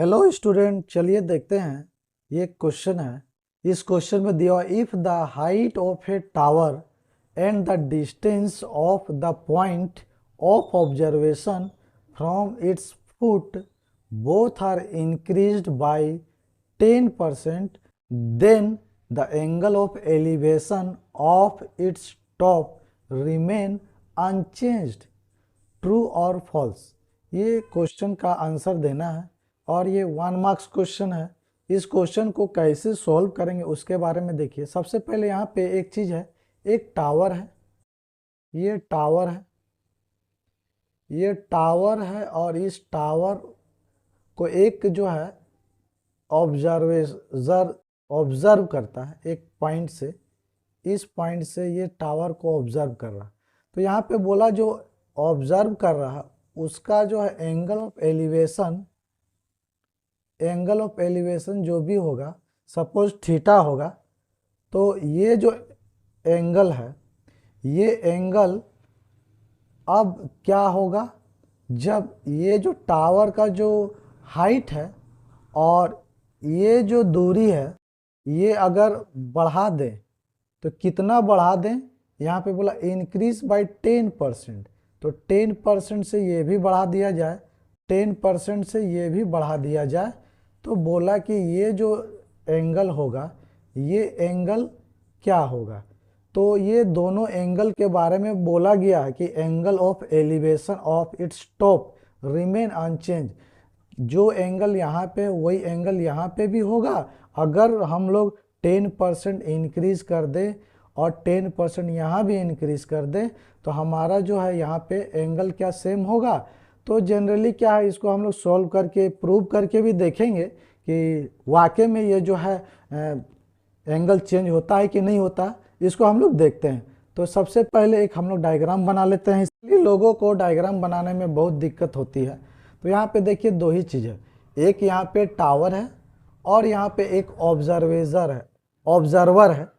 Hello student, चलिए देखते हैं। ये क्वेश्चन है। इस क्वेश्चन में दिया if the height of a tower and the distance of the point of observation from its foot both are increased by 10%, then the angle of elevation of its top remain unchanged. True और false, ये question का answer देना है और ये 1 marks question है। इस question को कैसे सॉल्व करेंगे उसके बारे में देखिए। सबसे पहले यहाँ पे एक चीज़ है, एक टावर है, ये टावर है, ये टावर है और इस टावर को एक जो है ऑब्जर्व करता है एक पॉइंट से। इस पॉइंट से ये टावर को ऑब्जर्व कर रहा है। तो यहाँ पे बोला जो ऑब्जर्व कर रहा है उसका जो है एंगल ऑफ एलिवेशन जो भी होगा, सपोज थीटा होगा, तो ये जो एंगल है, ये एंगल अब क्या होगा, जब ये जो टावर का जो हाइट है और ये जो दूरी है ये अगर बढ़ा दें तो कितना बढ़ा दें, यहाँ पे बोला इंक्रीज बाय 10%, तो 10% से ये भी बढ़ा दिया जाए, 10% से ये भी बढ़ा दिया जाए, तो बोला कि ये जो एंगल होगा ये एंगल क्या होगा। तो ये दोनों एंगल के बारे में बोला गया है कि angle of elevation of its top remain unchanged. जो एंगल यहाँ पे वही एंगल यहाँ पे भी होगा। अगर हम लोग 10% इंक्रीज कर दें और 10% यहाँ भी इंक्रीज कर दें तो हमारा जो है यहाँ पे एंगल क्या सेम होगा। तो जनरली क्या है, इसको हम लोग सॉल्व करके प्रूव करके भी देखेंगे कि वाकई में ये जो है एंगल चेंज होता है कि नहीं होता, इसको हम लोग देखते हैं। तो सबसे पहले एक हम लोग डायग्राम बना लेते हैं। इसलिए लोगों को डायग्राम बनाने में बहुत दिक्कत होती है। तो यहाँ पे देखिए दो ही चीज़ है, एक यहाँ पे टावर है और यहाँ पे एक ऑब्जर्वर है।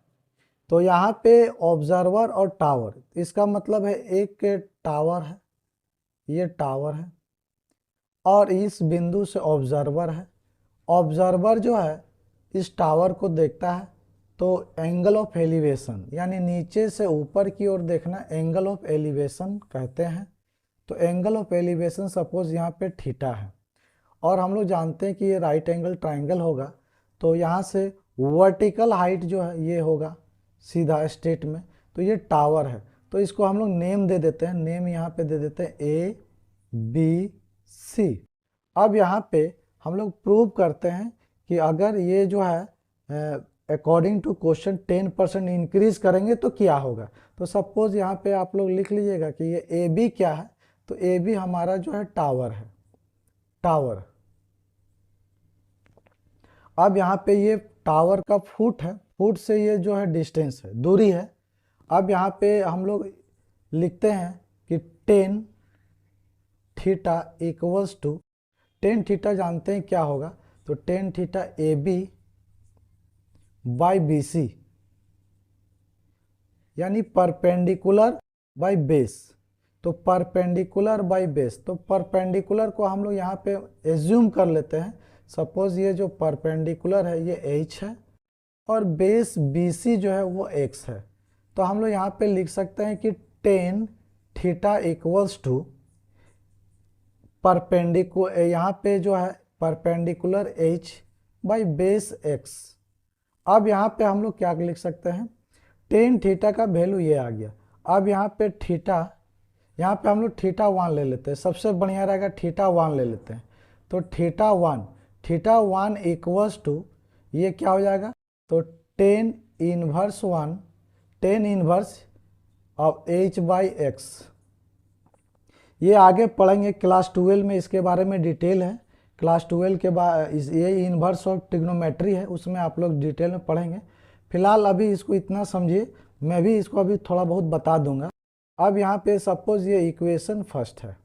तो यहाँ पे ऑब्जर्वर और टावर, इसका मतलब है एक टावर है, ये टावर है और इस बिंदु से ऑब्जर्वर है। ऑब्जर्वर जो है इस टावर को देखता है, तो एंगल ऑफ एलिवेशन यानी नीचे से ऊपर की ओर देखना एंगल ऑफ एलिवेशन कहते हैं। तो एंगल ऑफ एलिवेशन सपोज यहाँ पे थीटा है और हम लोग जानते हैं कि ये राइट एंगल ट्राइंगल होगा। तो यहाँ से वर्टिकल हाइट जो है ये होगा सीधा स्ट्रेट में। तो ये टावर है, तो इसको हम लोग नेम दे देते हैं, नेम यहाँ पे दे देते हैं ABC। अब यहाँ पे हम लोग प्रूव करते हैं कि अगर ये जो है अकॉर्डिंग टू क्वेश्चन 10% इंक्रीज करेंगे तो क्या होगा। तो सपोज यहाँ पे आप लोग लिख लीजिएगा कि ये AB क्या है, तो AB हमारा जो है टावर है, टावर। अब यहाँ पे ये टावर का फुट है, फुट से ये जो है डिस्टेंस है, दूरी है। अब यहाँ पे हम लोग लिखते हैं कि 10 थीटा इक्वल्स टू 10 थीटा जानते हैं क्या होगा, तो 10 थीटा AB बाई BC यानी परपेंडिकुलर बाई बेस। तो परपेंडिकुलर बाई बेस, तो परपेंडिकुलर को हम लोग यहाँ पे एज्यूम कर लेते हैं। सपोज ये जो परपेंडिकुलर है ये H है और बेस BC जो है वो X है। तो हम लोग यहाँ पे लिख सकते हैं कि 10 थीटा इक्वल्स टू परपेंडिकुलर, यहाँ पे जो है perpendicular H by base X। अब यहाँ पे हम लोग क्या लिख सकते हैं, 10 थीटा का वैल्यू ये आ गया। अब यहाँ पे थीटा, यहाँ पे हम लोग थीटा 1 ले लेते हैं, सबसे बढ़िया रहेगा थीटा 1 ले लेते हैं। तो थीटा 1 इक्वल्स टू ये क्या हो जाएगा, तो 10 inverse 1, 10 inverse of H by X। ये आगे पढ़ेंगे क्लास 12 में, इसके बारे में डिटेल है। क्लास 12 के बाद ये इन्वर्स ऑफ ट्रिग्नोमेट्री है, उसमें आप लोग डिटेल में पढ़ेंगे। फिलहाल अभी इसको इतना समझिए, मैं भी इसको अभी थोड़ा बहुत बता दूंगा। अब यहाँ पे सपोज ये इक्वेशन फर्स्ट है।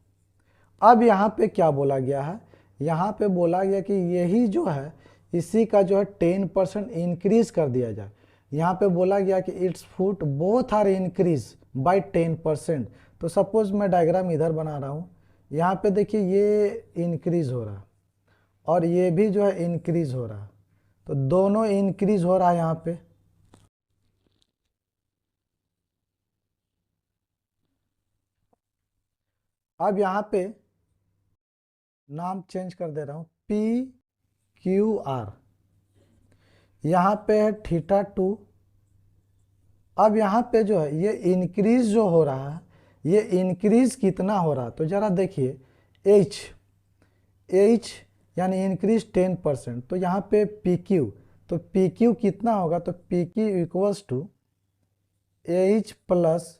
अब यहाँ पे क्या बोला गया है, यहाँ पे बोला गया कि यही जो है इसी का जो है 10% इंक्रीज कर दिया जाए। यहाँ पे बोला गया कि its foot both are increase by 10%। तो सपोज मैं डायग्राम इधर बना रहा हूँ, यहाँ पे देखिए ये इंक्रीज हो रहा है और ये भी जो है इंक्रीज हो रहा है, तो दोनों इंक्रीज हो रहा है यहाँ पे। अब यहाँ पे नाम चेंज कर दे रहा हूँ, पी क्यू आर, यहाँ पे है θ2। अब यहाँ पे जो है ये इंक्रीज जो हो रहा है, ये इंक्रीज कितना हो रहा है, तो जरा देखिए एच यानी इंक्रीज 10%, तो यहाँ पे पी क्यू, तो पी क्यू कितना होगा, तो P Q equals to H plus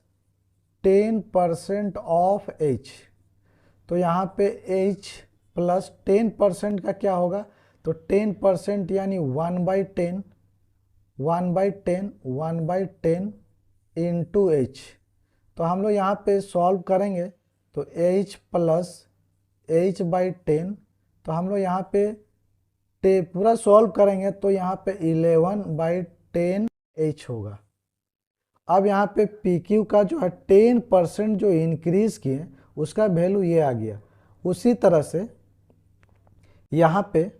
10% of H. तो यहाँ पे एच प्लस 10% का क्या होगा, तो 10% यानी 1/10 1/10 इंटू एच। तो हम लोग यहाँ पे सॉल्व करेंगे तो एच प्लस h/10, तो हम लोग यहाँ पे पूरा सॉल्व करेंगे तो यहाँ पे 11/10 एच होगा। अब यहाँ पे पी क्यू का जो है 10% जो इंक्रीज किए उसका वैल्यू ये आ गया। उसी तरह से यहाँ पे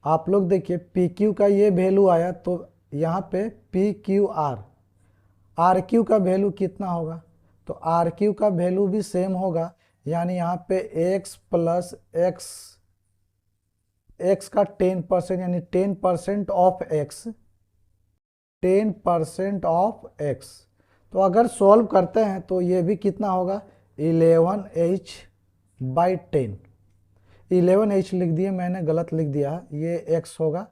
आप लोग देखिए पी क्यू का ये वैल्यू आया, तो यहाँ पे पी क्यू आर क्यू का वैल्यू कितना होगा, तो आर क्यू का वैल्यू भी सेम होगा, यानी यहाँ पे x प्लस एक्स का 10% यानी 10% ऑफ एक्स, 10% ऑफ एक्स। तो अगर सॉल्व करते हैं तो ये भी कितना होगा 11h/10। 11h लिख दिए मैंने, गलत लिख दिया है, ये x होगा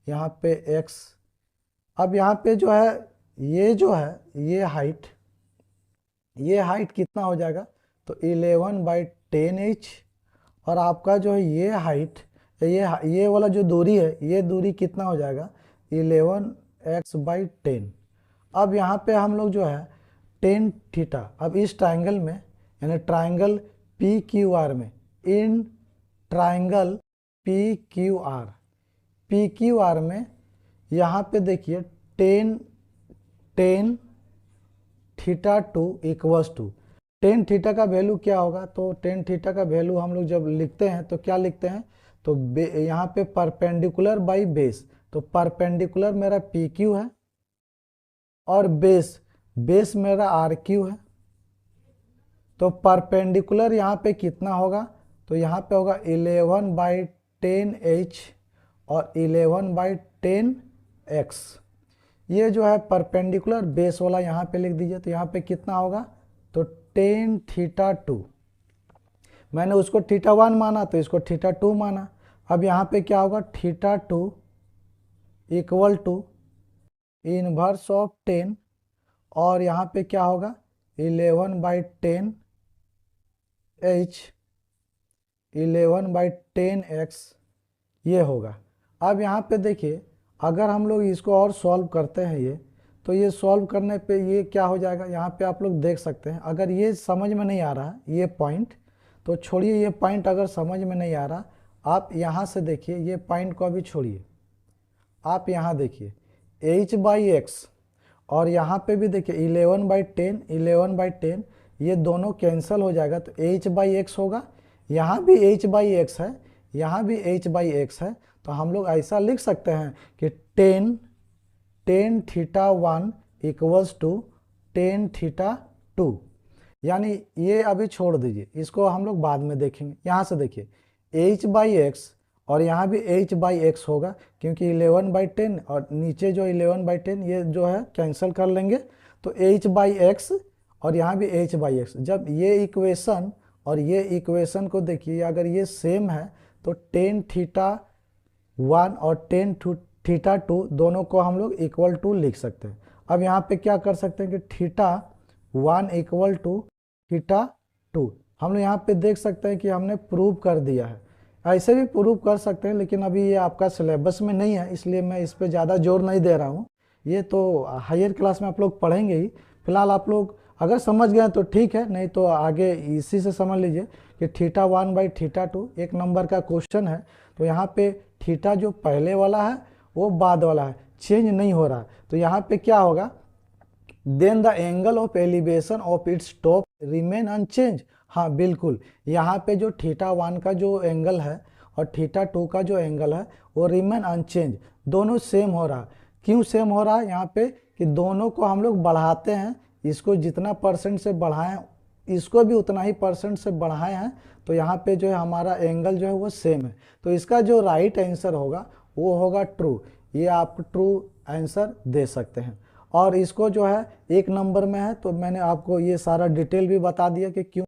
यहाँ पे x। अब यहाँ पे जो है ये हाइट कितना हो जाएगा, तो 11/10h। और आपका जो है ये हाइट, ये वाला जो दूरी है, ये दूरी कितना हो जाएगा 11x/10। अब यहाँ पे हम लोग जो है tan थीटा, अब इस ट्राइंगल में यानी ट्राइंगल पी क्यू आर में, in triangle P Q R में यहाँ पे देखिए tan θ2 equals to tan theta का वैल्यू क्या होगा, तो tan थीटा का वैल्यू हम लोग जब लिखते हैं तो क्या लिखते हैं, तो यहाँ पे परपेंडिकुलर बाई बेस, तो परपेंडिकुलर मेरा पी क्यू है और बेस मेरा आर क्यू है। तो परपेंडिकुलर यहाँ पे कितना होगा, तो यहाँ पे होगा 11/10h और 11/10x। ये जो है परपेंडिकुलर बेस वाला यहाँ पे लिख दीजिए, तो यहाँ पे कितना होगा, तो tan θ2, मैंने उसको θ1 माना तो इसको θ2 माना। अब यहाँ पे क्या होगा, θ2 इक्वल टू इनवर्स ऑफ 10 और यहाँ पे क्या होगा 11/10h 11/10x ये होगा। अब यहाँ पे देखिए अगर हम लोग इसको और सॉल्व करते हैं ये, तो ये सॉल्व करने पे ये क्या हो जाएगा, यहाँ पे आप लोग देख सकते हैं। अगर ये समझ में नहीं आ रहा ये पॉइंट, तो छोड़िए, ये पॉइंट अगर समझ में नहीं आ रहा, आप यहाँ से देखिए, ये पॉइंट को अभी छोड़िए, आप यहाँ देखिए h/x और यहाँ पे भी देखिए 11/10 ये दोनों कैंसिल हो जाएगा, तो h/x होगा। यहाँ भी h/x है, यहाँ भी h/x है, तो हम लोग ऐसा लिख सकते हैं कि tan θ1 इक्वल्स टू tan θ2। यानी ये अभी छोड़ दीजिए, इसको हम लोग बाद में देखेंगे। यहाँ से देखिए h/x और यहाँ भी h/x होगा, क्योंकि 11/10 और नीचे जो 11/10 ये जो है कैंसिल कर लेंगे, तो h/x और यहाँ भी h/x। जब ये इक्वेशन और ये इक्वेशन को देखिए, अगर ये सेम है तो tan θ1 और tan θ2 दोनों को हम लोग इक्वल टू लिख सकते हैं। अब यहाँ पे क्या कर सकते हैं कि θ1 इक्वल टू θ2 हम लोग यहाँ पे देख सकते हैं कि हमने प्रूव कर दिया है। ऐसे भी प्रूव कर सकते हैं, लेकिन अभी ये आपका सिलेबस में नहीं है, इसलिए मैं इस पर ज़्यादा जोर नहीं दे रहा हूँ। ये तो हायर क्लास में आप लोग पढ़ेंगे ही। फिलहाल आप लोग अगर समझ गए तो ठीक है, नहीं तो आगे इसी से समझ लीजिए कि θ1/θ2 एक नंबर का क्वेश्चन है। तो यहाँ पे थीटा जो पहले वाला है वो बाद वाला है, चेंज नहीं हो रहा। तो यहाँ पे क्या होगा, then the angle of elevation of its top remain unchanged. हाँ बिल्कुल, यहाँ पे जो θ1 का जो एंगल है और थीटा 2 का जो एंगल है वो रिमेन अनचेंज, दोनों सेम हो रहा है। क्यों सेम हो रहा है यहाँ पे कि दोनों को हम लोग बढ़ाते हैं, इसको जितना परसेंट से बढ़ाएं इसको भी उतना ही परसेंट से बढ़ाए हैं, तो यहाँ पे जो है हमारा एंगल जो है वो सेम है। तो इसका जो राइट आंसर होगा वो होगा ट्रू, ये आप ट्रू आंसर दे सकते हैं। और इसको जो है 1 नंबर में है, तो मैंने आपको ये सारा डिटेल भी बता दिया कि क्यों